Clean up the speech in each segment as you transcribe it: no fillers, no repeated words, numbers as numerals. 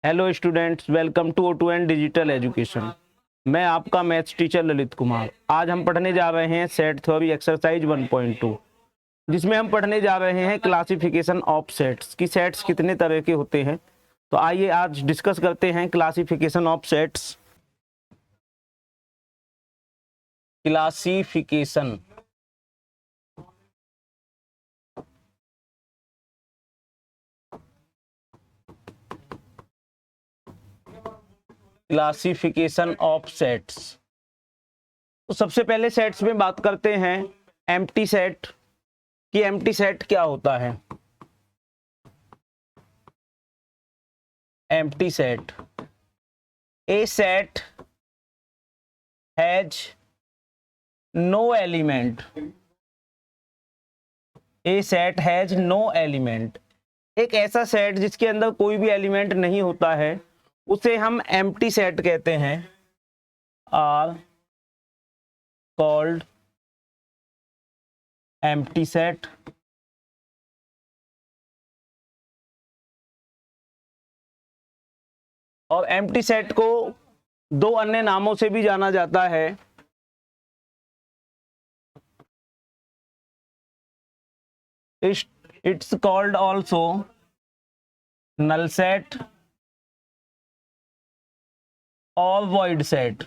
Hello students, welcome to O2N digital education. मैं आपका maths teacher Lalit Kumar. आज हम पढ़ने जा रहे हैं सेट थ्योरी एक्सरसाइज 1.2, जिसमें हम पढ़ने जा रहे हैं क्लासिफिकेशन ऑफ सेट्स की सेट्स कितने तरह के होते हैं। तो आइए आज डिस्कस करते हैं classification of sets. Classification classification of sets. तो सबसे पहले सेट्स में बात करते हैं एम्प्टी सेट कि एम्प्टी सेट क्या होता है। Empty set, A set has no element. A set has no element, एक ऐसा सेट जिसके अंदर कोई भी एलिमेंट नहीं होता है उसे हम एम्प्टी सेट कहते हैं। Are called empty set. और एम्प्टी सेट को दो अन्य नामों से भी जाना जाता है। It's called also null set और वॉइड सेट।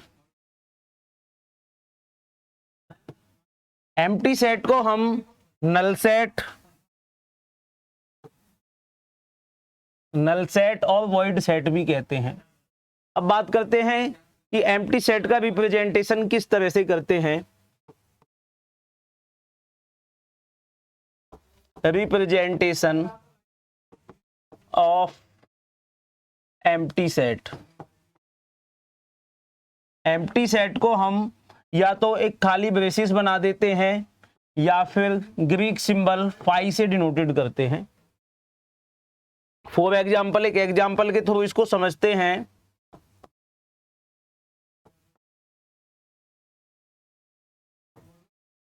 एम्प्टी सेट को हम नल सेट और वॉइड सेट भी कहते हैं। अब बात करते हैं कि एम्प्टी सेट का रिप्रेजेंटेशन किस तरह से करते हैं। Representation of empty set. Empty set को हम या तो एक खाली ब्रेसिस बना देते हैं या फिर ग्रीक सिंबल फाई से डिनोटेड करते हैं। फॉर एग्जाम्पल, एक एग्जाम्पल के थ्रू इसको समझते हैं।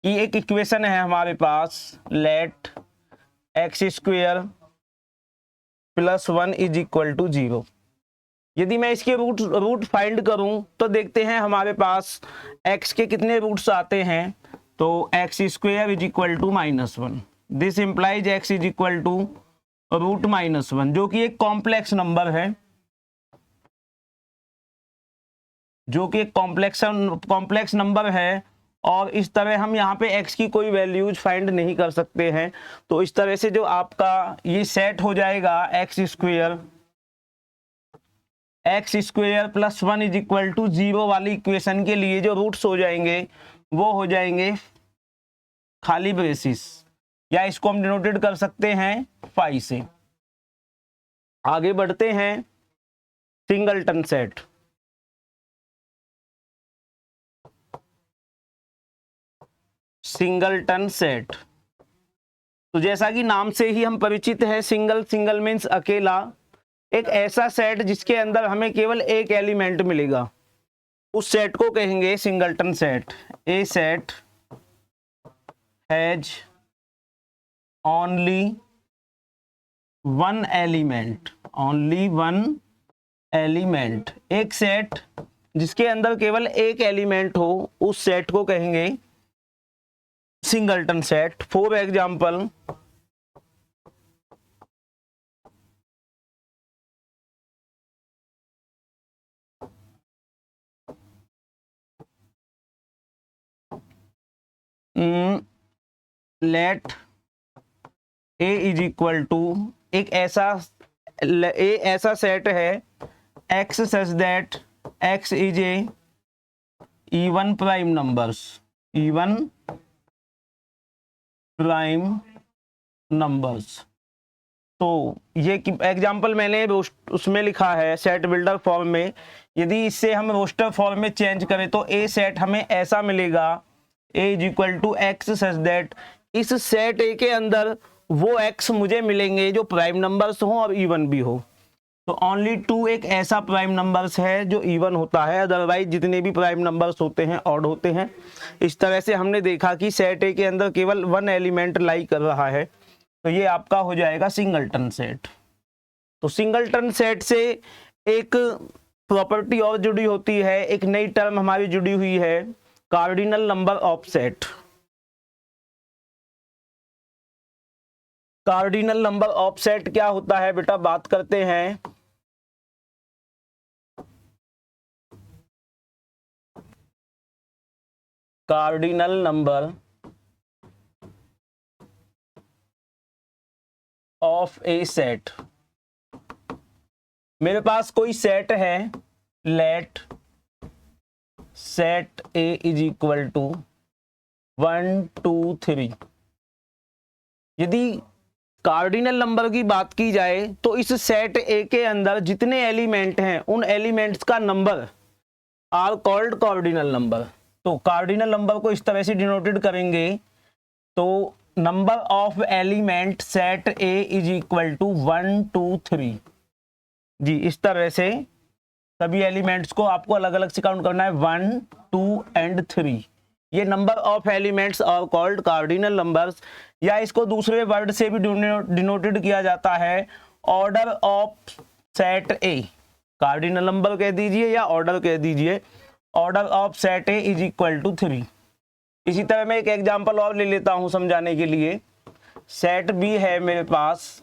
कि एक इक्वेशन है हमारे पास, let x square plus 1 is equal to 0। यदि मैं इसके रूट फाइंड करूं तो देखते हैं हमारे पास x के कितने रूट्स आते हैं। तो X square is equal to -1। This implies x is equal to root -1, जो कि एक कॉम्प्लेक्स नंबर है, कॉम्प्लेक्स नंबर है। और इस तरह हम यहाँ पे x की कोई वैल्यूज फाइंड नहीं कर सकते हैं। तो इस तरह से जो आपका ये सेट हो जाएगा X square plus 1 is equal to 0 वाली इक्वेशन के लिए जो रूट्स हो जाएंगे वो हो जाएंगे खाली ब्रेसिस, या इसको हम डिनोटेड कर सकते हैं फाई से। आगे बढ़ते हैं सिंगलटन सेट। सिंगलटन सेट, तो जैसा कि नाम से ही हम परिचित हैं, सिंगल मीन्स अकेला। एक ऐसा सेट जिसके अंदर हमें केवल एक एलिमेंट मिलेगा, उस सेट को कहेंगे singleton set. A set has only one element, एक सेट जिसके अंदर केवल एक एलिमेंट हो उस सेट को कहेंगे singleton set. For example, let A is equal to, एक ऐसा सेट है X such that x is a even prime numbers. तो ये एग्जाम्पल मैंने उसमें लिखा है सेट बिल्डर फॉर्म में। यदि इससे हम रोस्टर फॉर्म में चेंज करें तो ए सेट हमें ऐसा मिलेगा, A is equal to x such that, इस सेट ए के अंदर वो एक्स मुझे मिलेंगे जो प्राइम नंबर्स हो और इवन भी हो। तो ओनली 2 एक ऐसा प्राइम नंबर्स है जो इवन होता है, अदरवाइज जितने भी प्राइम नंबर्स होते हैं ऑड होते हैं। इस तरह से हमने देखा कि सेट ए के अंदर केवल वन एलिमेंट लाई कर रहा है, तो ये आपका हो जाएगा सिंगलटन सेट। तो सिंगलटन सेट से एक प्रॉपर्टी और जुड़ी होती है, एक नई टर्म हमारी जुड़ी हुई है, cardinal number of set. Cardinal number of set क्या होता है बेटा, बात करते हैं। Cardinal number of a set. मेरे पास कोई सेट है, let set A is equal to 1 2 3। यदि कार्डिनल नंबर की बात की जाए तो इस सेट ए के अंदर जितने एलिमेंट हैं उन एलिमेंट्स का number are called cardinal number. तो कार्डिनल नंबर को इस तरह से डिनोटेड करेंगे, तो number of element set A is equal to 1 2 3। जी, इस तरह से सभी एलिमेंट्स को आपको अलग अलग से काउंट करना है, 1 2 एंड 3। ये number of elements are called cardinal numbers, या इसको दूसरे वर्ड से भी डिनोटेड किया जाता है, order of set A. Cardinal number कह दीजिए या ऑर्डर कह दीजिए, order of set A is equal to 3। इसी तरह मैं एक एग्जांपल और ले लेता हूं समझाने के लिए। सेट बी है मेरे पास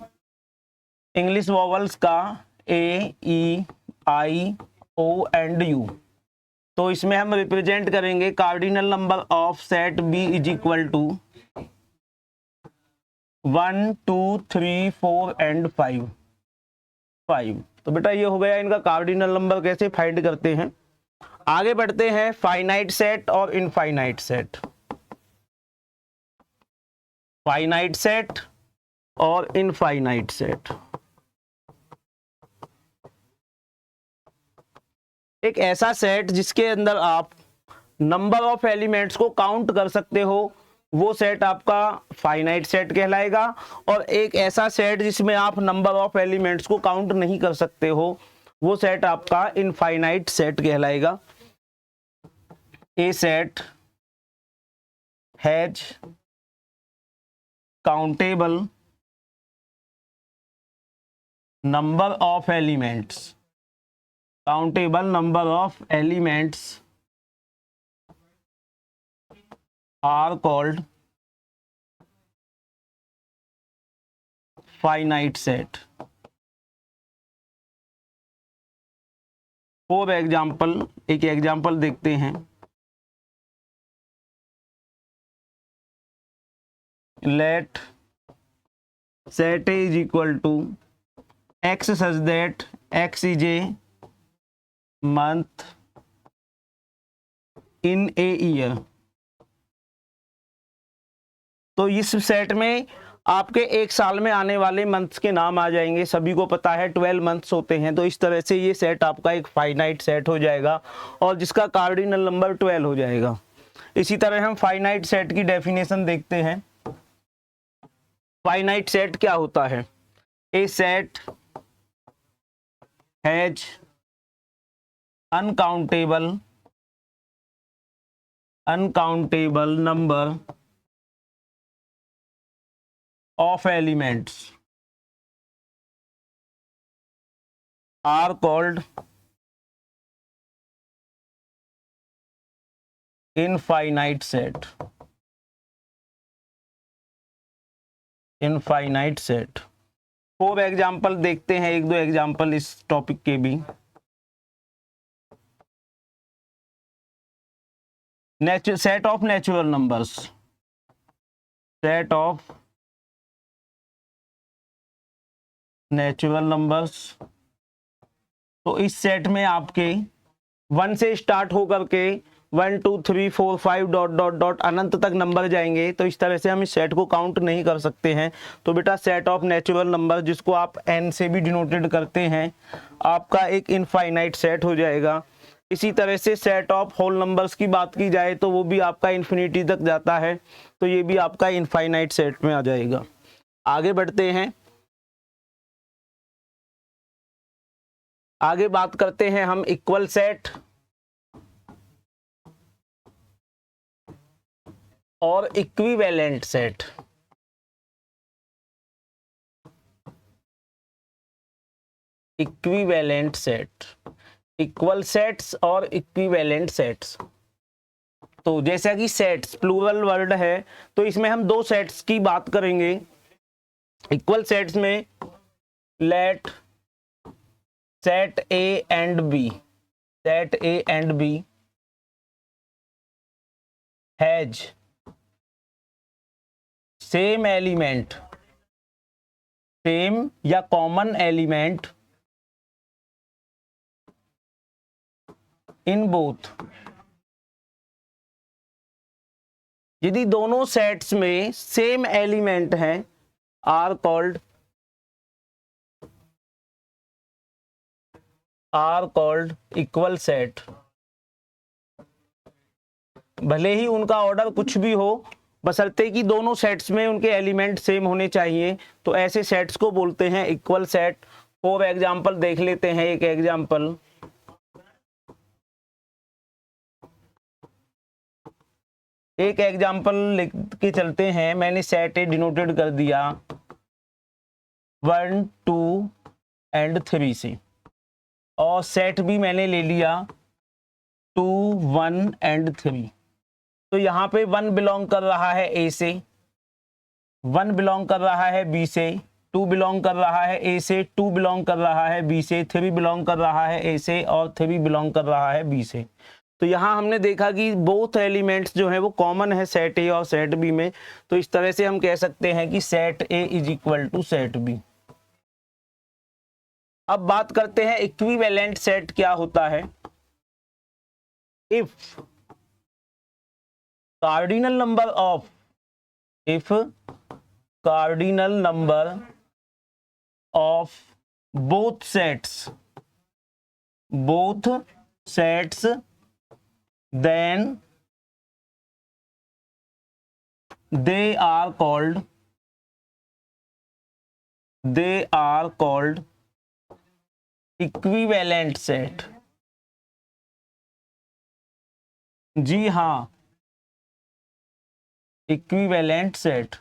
इंग्लिश वॉवल्स का ए ई आई ओ एंड यू। तो इसमें हम रिप्रेजेंट करेंगे cardinal number of set B is equal to 1 2 3 4 and 5। तो बेटा ये हो गया इनका कार्डिनल नंबर, कैसे फाइंड करते हैं। आगे बढ़ते हैं फाइनाइट सेट और इनफाइनाइट सेट। फाइनाइट सेट और इनफाइनाइट सेट एक ऐसा सेट जिसके अंदर आप नंबर ऑफ एलिमेंट्स को काउंट कर सकते हो, वो सेट आपका फाइनाइट सेट कहलाएगा। और एक ऐसा सेट जिसमें आप नंबर ऑफ एलिमेंट्स को काउंट नहीं कर सकते हो, वो सेट आपका इनफाइनाइट सेट कहलाएगा। A set has countable number of elements, countable number of elements are called finite set। For example, एक एग्जाम्पल देखते हैं। लेट set A is equal to x such that x is a month in a year। तो इस set में आपके एक साल में आने वाले मंथ्स के नाम आ जाएंगे। सभी को पता है 12 मंथ्स होते हैं। तो इस तरह से ये सेट आपका एक फाइनाइट सेट हो जाएगा और जिसका कार्डिनल नंबर 12 हो जाएगा। इसी तरह हम फाइनाइट सेट की डेफिनेशन देखते हैं। फाइनाइट सेट क्या होता है? A set has uncountable number of elements are called infinite set। Infinite set. For example देखते हैं, एक दो एग्जाम्पल इस टॉपिक के भी। Set of natural numbers, set of natural numbers. तो इस सेट में आपके 1 से स्टार्ट होकर के 1 2 3 4 5 डॉट डॉट डॉट अनंत तक नंबर जाएंगे। तो इस तरह से हम इस सेट को काउंट नहीं कर सकते हैं। तो बेटा सेट ऑफ नेचुरल नंबर, जिसको आप n से भी डिनोटेड करते हैं, आपका एक इनफाइनाइट सेट हो जाएगा। इसी तरह से सेट ऑफ होल नंबर्स की बात की जाए तो वो भी आपका इन्फिनिटी तक जाता है। तो ये भी आपका इनफाइनाइट सेट में आ जाएगा। आगे बढ़ते हैं, आगे बात करते हैं हम इक्वल सेट और equivalent set. Equivalent set, equal sets और इक्विवेलेंट सेट्स। तो जैसा कि सेट्स प्लूरल वर्ड है तो इसमें हम दो सेट्स की बात करेंगे। इक्वल सेट्स में let set A and B, set A and B has same element, same या कॉमन एलिमेंट इन बोथ। यदि दोनों सेट्स में सेम एलिमेंट हैं आर कॉल्ड इक्वल सेट। भले ही उनका ऑर्डर कुछ भी हो, बशर्ते कि दोनों सेट्स में उनके एलिमेंट सेम होने चाहिए, तो ऐसे सेट्स को बोलते हैं इक्वल सेट। फॉर एग्जांपल देख लेते हैं एक एग्जांपल। एक एग्जांपल लिख के चलते हैं। मैंने सेट ए डिनोटेड कर दिया 1 2 एंड 3 से, और सेट बी मैंने ले लिया 2 1 एंड 3। तो यहाँ पे 1 बिलोंग कर रहा है ए से, 1 बिलोंग कर रहा है बी से, 2 बिलोंग कर रहा है ए से, 2 बिलोंग कर रहा है बी से, 3 बिलोंग कर रहा है ए से और 3 बिलोंग कर रहा है बी से। तो यहाँ हमने देखा कि बोथ एलिमेंट्स जो है वो कॉमन है सेट ए और सेट बी में। तो इस तरह से हम कह सकते हैं कि set A is equal to set B. अब बात करते हैं इक्विवेलेंट सेट क्या होता है। If cardinal number of, if cardinal number of both sets then they are called equivalent set। जी हाँ, इक्विवेलेंट सेट।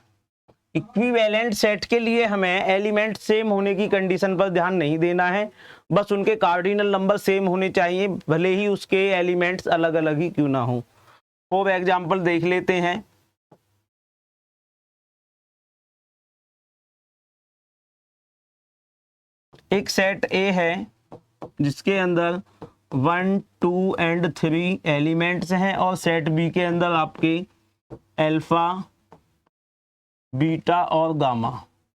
इक्विवेलेंट सेट के लिए हमें एलिमेंट सेम होने की कंडीशन पर ध्यान नहीं देना है, बस उनके कार्डिनल नंबर सेम होने चाहिए, भले ही उसके एलिमेंट्स अलग अलग ही क्यों ना हो। फॉर एग्जांपल देख लेते हैं। एक सेट ए है जिसके अंदर 1 2 एंड 3 एलिमेंट्स हैं, और सेट बी के अंदर आपके अल्फा बीटा और गामा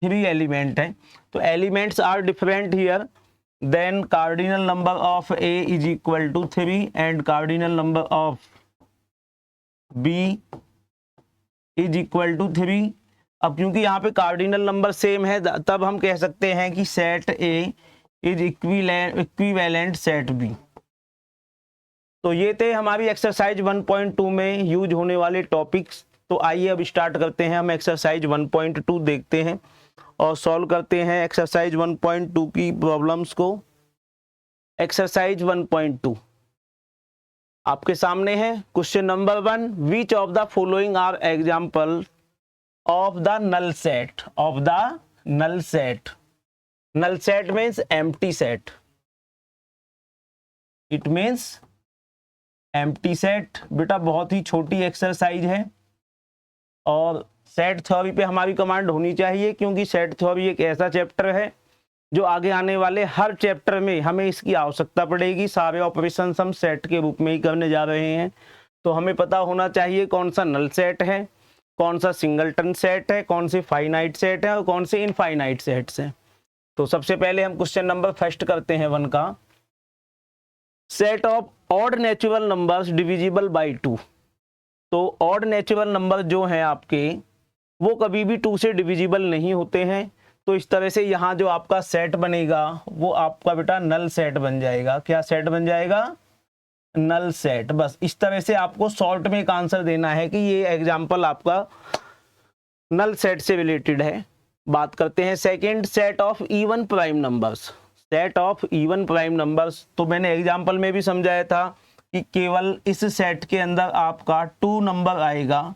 3 एलिमेंट हैं। तो elements are different here, then cardinal number of A is equal to 3 and cardinal number of B is equal to 3। अब क्योंकि यहाँ पे कार्डिनल नंबर सेम है, तब हम कह सकते हैं कि set A is equivalent set B। तो ये थे हमारी एक्सरसाइज 1.2 में यूज होने वाले टॉपिक्स। तो आइए अब स्टार्ट करते हैं, हम एक्सरसाइज 1.2 देखते हैं और सॉल्व करते हैं एक्सरसाइज 1.2 की प्रॉब्लम्स को। एक्सरसाइज 1.2 आपके सामने है। Question number 1, which of the following are example of the null set, of the null set. Null set means empty set, it means empty set. बेटा बहुत ही छोटी एक्सरसाइज है और सेट थ्योरी पे हमारी कमांड होनी चाहिए, क्योंकि सेट थ्योरी एक ऐसा चैप्टर है जो आगे आने वाले हर चैप्टर में हमें इसकी आवश्यकता पड़ेगी। सारे ऑपरेशन हम सेट के रूप में ही करने जा रहे हैं, तो हमें पता होना चाहिए कौन सा नल सेट है, कौन सा सिंगलटन सेट है, कौन से फाइनाइट सेट है और कौन से इनफाइनाइट सेट्स हैं। तो सबसे पहले हम क्वेश्चन नंबर फर्स्ट करते हैं 1 का। Set of odd natural numbers divisible by 2। तो ऑड नेचुरल नंबर जो हैं आपके वो कभी भी 2 से डिविजिबल नहीं होते हैं। तो इस तरह से यहाँ जो आपका सेट बनेगा वो आपका बेटा नल सेट बन जाएगा। क्या सेट बन जाएगा? Null set. बस इस तरह से आपको शॉर्ट में एक आंसर देना है कि ये एग्जाम्पल आपका नल सेट से रिलेटेड है। बात करते हैं second, set of even prime numbers. Set of even prime numbers तो मैंने एग्जाम्पल में भी समझाया था कि केवल इस सेट के अंदर आपका 2 नंबर आएगा,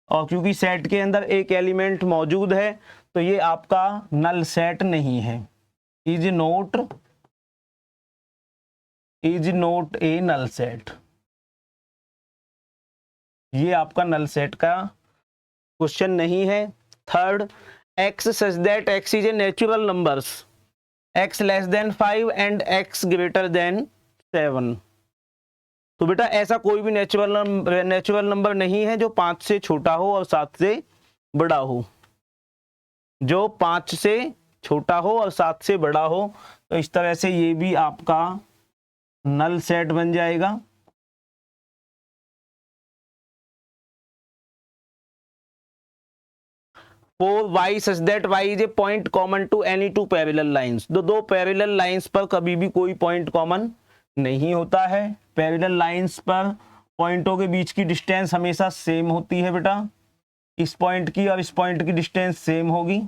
और क्योंकि सेट के अंदर एक एलिमेंट मौजूद है तो ये आपका नल सेट नहीं है, is not is not a null set. ये आपका नल सेट का क्वेश्चन नहीं है। Third, X such that x is a natural numbers, X less than 5 and X greater than 7। तो बेटा ऐसा कोई भी नेचुरल नंबर नहीं है जो 5 से छोटा हो और 7 से बड़ा हो। जो 5 से छोटा हो और 7 से बड़ा हो, तो इस तरह से ये भी आपका नल सेट बन जाएगा। Four, Y such that Y is a point common to any two parallel lines. दो पैरेलल लाइंस पर कभी भी कोई पॉइंट कॉमन नहीं होता है। पैरेलल लाइंस पर पॉइंटों के बीच की डिस्टेंस हमेशा सेम होती है बेटा। इस पॉइंट की और इस पॉइंट की डिस्टेंस सेम होगी,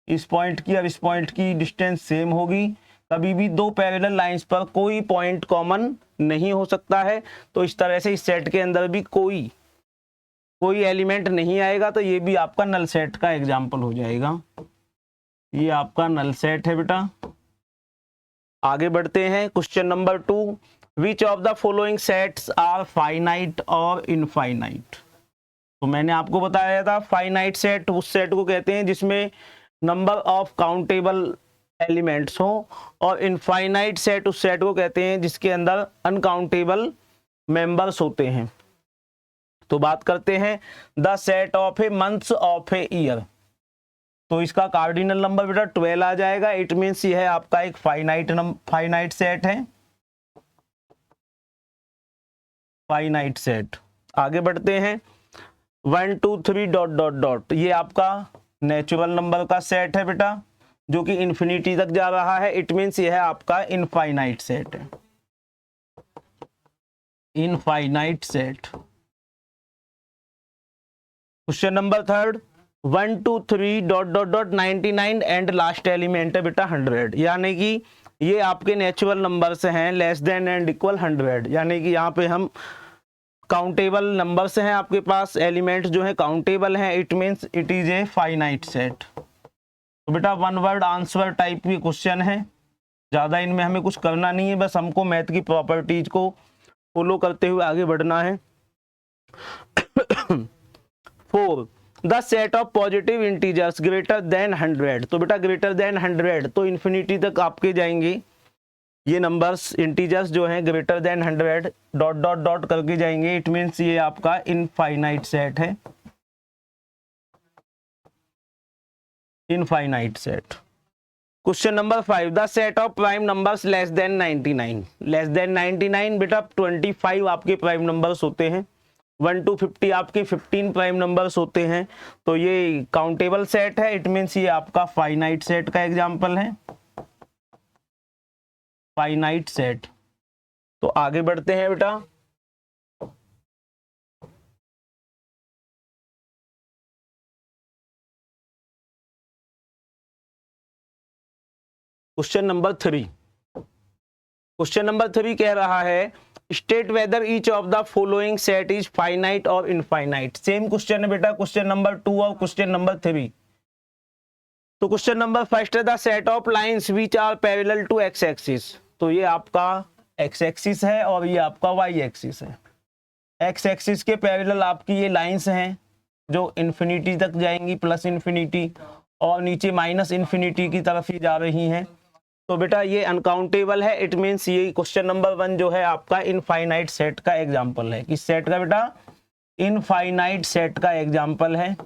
इस पॉइंट की और इस पॉइंट की डिस्टेंस सेम होगी। कभी भी दो पैरेलल लाइंस पर कोई पॉइंट कॉमन नहीं हो सकता है। तो इस तरह से इस सेट के अंदर भी कोई एलिमेंट नहीं आएगा, तो ये भी आपका नल सेट का एग्जाम्पल हो जाएगा। ये आपका नल सेट है बेटा। आगे बढ़ते हैं question number 2, which of the following sets are finite और इनफाइनाइट। तो मैंने आपको बताया था फाइनाइट सेट उस सेट को कहते हैं जिसमें नंबर ऑफ काउंटेबल एलिमेंट्स हो, और इनफाइनाइट सेट उस सेट को कहते हैं जिसके अंदर अनकाउंटेबल मेंबर्स होते हैं। तो बात करते हैं the set of A months of a year. तो इसका कार्डिनल नंबर बेटा 12 आ जाएगा। इट मीन्स ये है आपका एक फाइनाइट सेट है, फाइनाइट सेट। आगे बढ़ते हैं 1 2 3 डॉट डॉट डॉट, ये आपका नेचुरल नंबर का सेट है बेटा जो कि इन्फिनिटी तक जा रहा है। इट मीन्स ये है आपका इनफाइनाइट सेट है, infinite set. Question number 3, 1 2 3 dot dot dot 99 and last element है बेटा 100। यानी कि ये आपके नेचुरल नंबर्स हैं लेस देन एंड इक्वल 100। यानी कि यहाँ पे हम काउंटेबल नंबर्स हैं, आपके पास एलिमेंट्स जो है काउंटेबल हैं। It means it is a finite set. तो बेटा 1 वर्ड आंसर टाइप की क्वेश्चन है, ज़्यादा इनमें हमें कुछ करना नहीं है, बस हमको मैथ की प्रॉपर्टीज को फॉलो करते हुए आगे बढ़ना है। 4, the set of positive integers greater than 100। तो बेटा ग्रेटर देन 100 तो इन्फिनिटी तक आपके जाएंगे ये नंबर्स, इंटीजर्स जो हैं greater than 100 dot dot dot करके जाएंगे। इट मीन्स ये आपका इनफाइनाइट सेट है, infinite set. Question number 5, the set of prime numbers less then 99। Less than 99 बेटा 25 आपके प्राइम नंबर्स होते हैं, 1 to 50 आपके 15 प्राइम नंबर्स होते हैं। तो ये काउंटेबल सेट है। इट मीन्स ये आपका फाइनाइट सेट का एग्जाम्पल है, फाइनाइट सेट। तो आगे बढ़ते हैं बेटा क्वेश्चन नंबर 3। क्वेश्चन नंबर 3 कह रहा है state whether each of the following set is finite और इनफाइनाइट। सेम क्वेश्चन है बेटा क्वेश्चन नंबर 2 और क्वेश्चन नंबर 3। तो क्वेश्चन नंबर फर्स्ट है the set of lines which are parallel to X axis. तो ये आपका एक्स एक्सिस है और ये आपका वाई एक्सिस है। एक्स एक्सिस के पैरेलल आपकी ये लाइंस हैं जो इन्फिनिटी तक जाएंगी, प्लस इन्फिनिटी, और नीचे माइनस इन्फिनिटी की तरफ ही जा रही हैं। तो बेटा ये अनकाउंटेबल है। इट मीन्स ये क्वेश्चन नंबर 1 जो है आपका इनफाइनाइट सेट का एग्जाम्पल है। किस सेट का बेटा? इनफाइनाइट सेट का एग्जाम्पल है,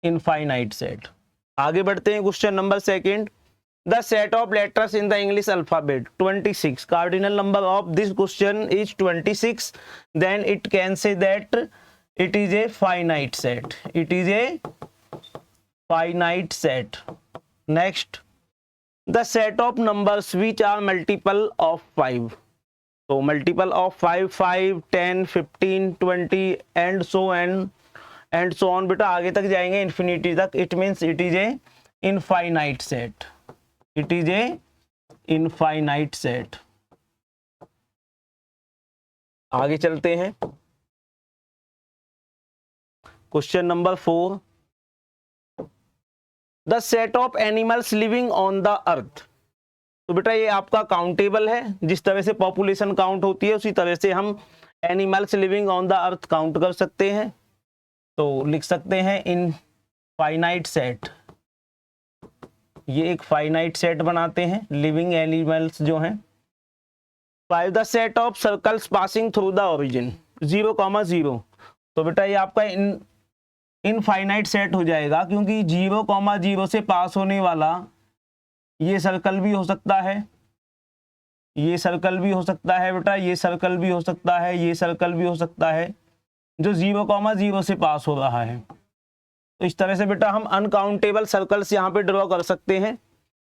इनफाइनाइट सेट। आगे बढ़ते हैं question number 2, the set of letters in the English alphabet 26। Cardinal number of this question is 26, then it can say that it is a finite set, it is a finite set. Next, the set of numbers which are multiple of 5। तो multiple of 5, 5, 10, 15, 20 and so on बेटा आगे तक जाएंगे infinity तक। It means it is A infinite set, it is A infinite set. आगे चलते हैं question number 4, the set of animals living on the earth. तो बेटा ये आपका काउंटेबल है, जिस तरह से पॉपुलेशन काउंट होती है उसी तरह से हम animals living on the earth count कर सकते हैं। तो लिख सकते हैं इन फाइनाइट सेट, ये एक फाइनाइट सेट बनाते हैं लिविंग एनिमल्स जो हैं। 5 the set of circles passing through the origin 0,0। तो बेटा ये आपका इनफाइनाइट सेट हो जाएगा, क्योंकि 0,0 से पास होने वाला ये सर्कल भी हो सकता है, ये सर्कल भी हो सकता है बेटा, ये सर्कल भी हो सकता है, ये सर्कल भी हो सकता है, जो 0,0 से पास हो रहा है। तो इस तरह से बेटा हम अनकाउंटेबल सर्कल्स यहाँ पे ड्रॉ कर सकते हैं।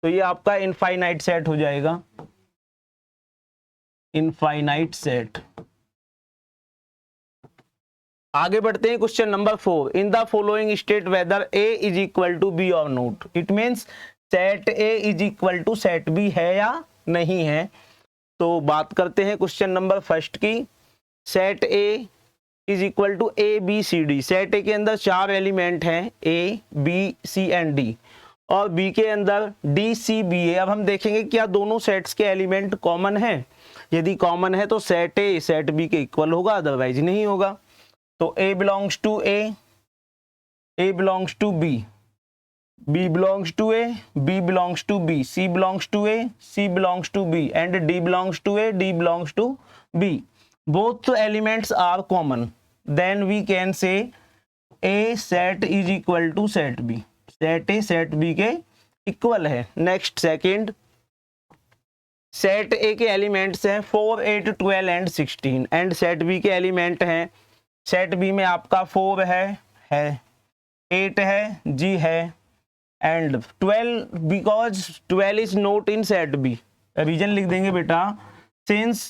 तो ये आपका इनफाइनाइट सेट हो जाएगा, इनफाइनाइट सेट। आगे बढ़ते हैं question number 4। In the following state whether A is equal to B और not. It means set A is equal to set B है या नहीं है। तो बात करते हैं क्वेश्चन नंबर फर्स्ट की। Set A is equal to A B C D. Set A के अंदर 4 एलिमेंट हैं, A B C and D, और बी के अंदर डी सी बी ए। अब हम देखेंगे क्या दोनों सेट्स के एलिमेंट कॉमन हैं। यदि कॉमन है तो सेट ए सेट बी के इक्वल होगा, अदरवाइज नहीं होगा। तो A belongs to A belongs to B, B belongs to A, B belongs to B, C belongs to A, C belongs to B, and D belongs to A, D belongs to B. Both elements are common. Then we can say A set is equal to set B. Set A set B के equal है। Next second, set A के elements हैं 4, 8, 12 and 16, and set B के element हैं, set B में आपका 4 है 8 है, जी है, and 12 because 12 is not in set B. Reason लिख देंगे बेटा, since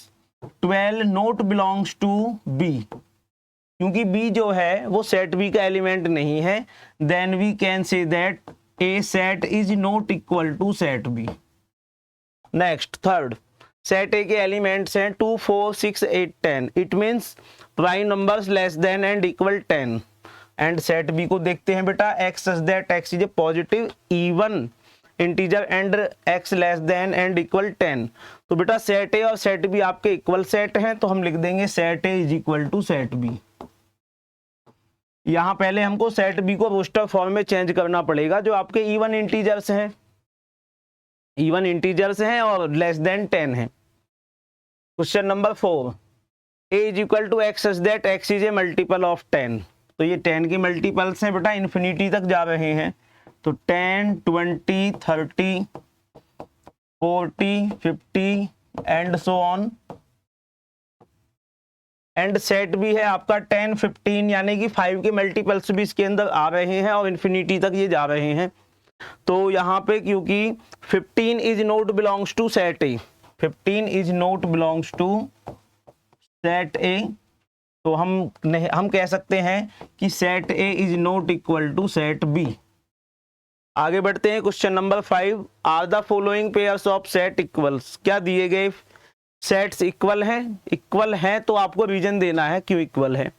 12 not belongs to B, क्योंकि बी जो है वो सेट बी का एलिमेंट नहीं है। Then we can say that A set is not equal to set B. Next third, set A के एलिमेंट्स हैं 2, 4, 6, 8, 10। It means prime numbers less than and equal 10। And set B को देखते हैं बेटा, X such that x is a positive even integer and X less than and equal 10। तो बेटा set A और set B आपके equal set हैं, तो हम लिख देंगे set A is equal to set B. यहां पहले हमको सेट बी को रोस्टर फॉर्म में चेंज करना पड़ेगा, जो आपके इवन इंटीजर्स हैं, इवन इंटीजर्स हैं और लेस देन 10 है। Question number 4, A is equal to x such that x is a multiple of 10। तो ये 10 के मल्टीपल्स हैं बेटा, इन्फिनिटी तक जा रहे हैं। तो 10, 20, 30, 40, 50 and so on. And set भी है आपका 10, 15, यानी कि 5 के मल्टीपल्स भी इसके अंदर आ रहे हैं और इन्फिनिटी तक ये जा रहे हैं। तो यहाँ पे क्योंकि 15 is not belongs to set A, 15 is not belongs to set A, तो हम कह सकते हैं कि set A is not equal to set B. आगे बढ़ते हैं question number 5। Are the following pairs of set equals. क्या दिए गए सेट्स इक्वल हैं? इक्वल हैं तो आपको रीजन देना है क्यों इक्वल है।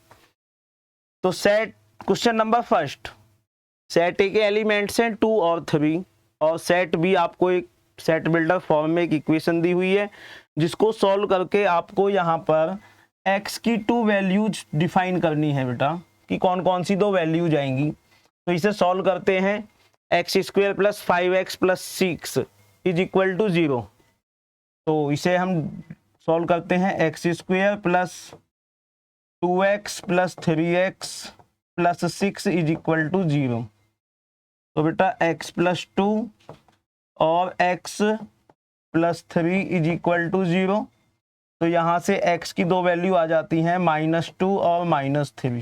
तो set, question number first, set A के एलिमेंट्स हैं 2 और 3, और सेट बी आपको एक सेट बिल्डर फॉर्म में एक इक्वेशन दी हुई है, जिसको सॉल्व करके आपको यहाँ पर x की 2 वैल्यूज डिफाइन करनी है बेटा, कि कौन कौन सी 2 वैल्यूज आएंगी। तो इसे सॉल्व करते हैं, x² + 5x + 6 is equal to 0। तो इसे हम सॉल्व करते हैं, x² + 2x + 3x + 6 is equal to 0। तो बेटा x + 2 और x + 3 इज इक्वल टू 0। तो यहाँ से x की 2 वैल्यू आ जाती हैं -2 और -3।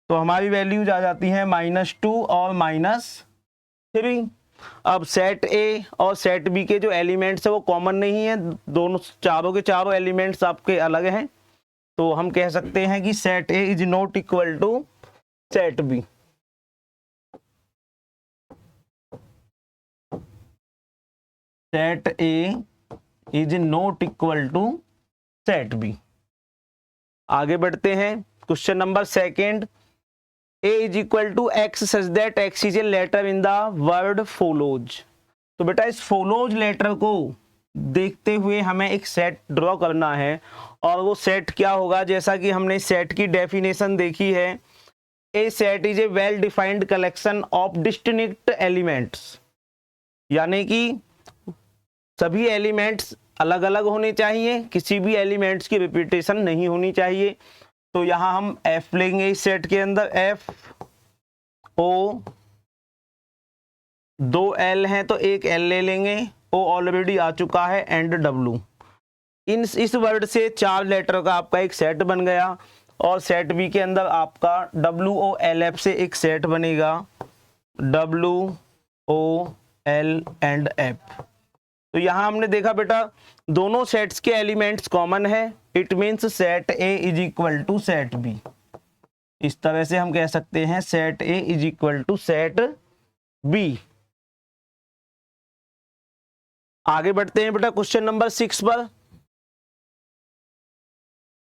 तो हमारी वैल्यूज आ जाती हैं -2 और -3। अब सेट ए और सेट बी के जो एलिमेंट्स है वो कॉमन नहीं है, दोनों चारों के चारों एलिमेंट्स आपके अलग हैं। तो हम कह सकते हैं कि set A is not equal to set B. Set A is not equal to set B. आगे बढ़ते हैं, question number second, A is equal to x such that x is a letter in the word follows. तो बेटा इस follows letter को देखते हुए हमें एक सेट ड्रॉ करना है, और वो सेट क्या होगा, जैसा कि हमने सेट की डेफिनेशन देखी है, a set is a well defined collection of distinct elements, यानी कि सभी एलिमेंट्स अलग अलग होने चाहिए, किसी भी एलिमेंट्स की रिपीटेशन नहीं होनी चाहिए। तो यहाँ हम एफ लेंगे इस सेट के अंदर, एफ ओ, दो एल हैं तो एक एल ले लेंगे, ओ ऑलरेडी आ चुका है, एंड डब्लू। इस वर्ड से 4 लेटर का आपका एक सेट बन गया, और सेट बी के अंदर आपका डब्लू ओ एल एफ से एक सेट बनेगा, W O L and F. तो यहाँ हमने देखा बेटा दोनों सेट्स के एलिमेंट्स कॉमन है, it means set A is equal to set B. इस तरह से हम कह सकते हैं set A is equal to set B. आगे बढ़ते हैं बेटा क्वेश्चन नंबर 6 पर।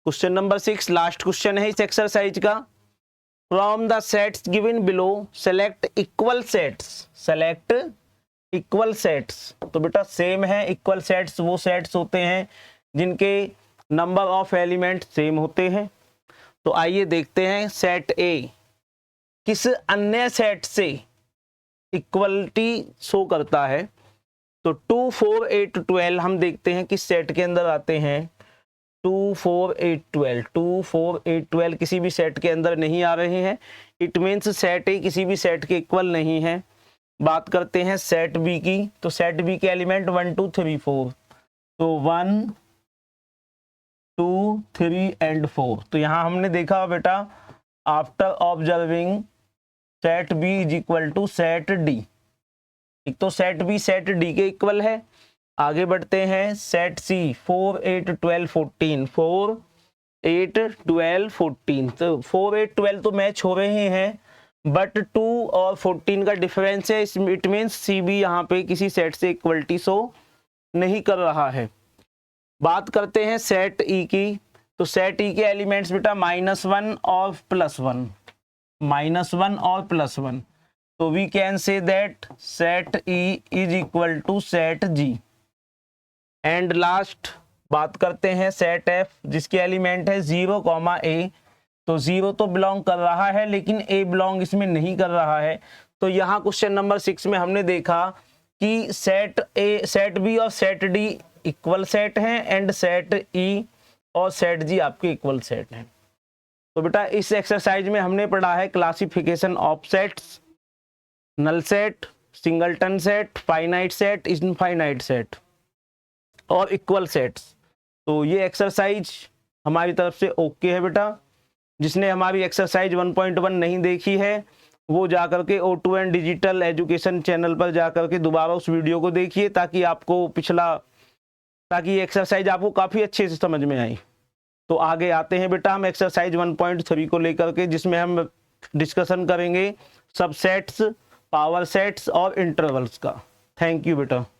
क्वेश्चन नंबर 6 लास्ट क्वेश्चन है इस एक्सरसाइज का। From the sets given below select equal sets, select equal sets. तो बेटा सेम है, इक्वल सेट्स वो सेट्स होते हैं जिनके नंबर ऑफ एलिमेंट सेम होते हैं। तो आइए देखते हैं सेट ए किस अन्य सेट से इक्वलिटी शो करता है। तो 2 4 8 12 हम देखते हैं किस सेट के अंदर आते हैं। 2 4 8 12, 2 4 8 12 किसी भी सेट के अंदर नहीं आ रहे हैं, इट मीन्स सेट ए किसी भी सेट के इक्वल नहीं है। बात करते हैं सेट बी की। तो सेट बी के एलिमेंट 1 2 3 4, तो 1 2 3 एंड 4। तो यहाँ हमने देखा बेटा after observing set B is equal to set D. एक तो सेट बी सेट डी के इक्वल है। आगे बढ़ते हैं सेट सी 4 8 12 14, 4 8 12 14। तो 4 8 12 तो मैच हो रहे हैं, बट 2 और 14 का डिफरेंस है, इट मीन्स सी बी यहाँ पे किसी सेट से इक्वलिटी शो नहीं कर रहा है। बात करते हैं सेट ई की। तो सेट ई के एलिमेंट्स बेटा -1 और +1, -1 और +1। तो we can say that set E is equal to set G. And last बात करते हैं सेट एफ जिसके एलिमेंट है 0 ए। तो 0 तो बिलोंग कर रहा है लेकिन ए बिलोंग इसमें नहीं कर रहा है। तो यहाँ क्वेश्चन नंबर 6 में हमने देखा कि सेट ए सेट बी और सेट डी इक्वल सेट हैं, एंड सेट ई और सेट जी आपके इक्वल सेट हैं। तो बेटा इस एक्सरसाइज में हमने पढ़ा है classification of sets, null set, singleton set, finite set, infinite set और इक्वल सेट्स। तो ये एक्सरसाइज हमारी तरफ से ओके है बेटा। जिसने हमारी एक्सरसाइज 1.1 नहीं देखी है वो जाकर के O2N डिजिटल एजुकेशन चैनल पर जाकर के दोबारा उस वीडियो को देखिए, ताकि ये एक्सरसाइज आपको काफ़ी अच्छे से समझ में आई। तो आगे आते हैं बेटा हम एक्सरसाइज 1.3 को लेकर के, जिसमें हम डिस्कशन करेंगे सबसेट्स, पावर सेट्स और इंटरवल्स का। थैंक यू बेटा।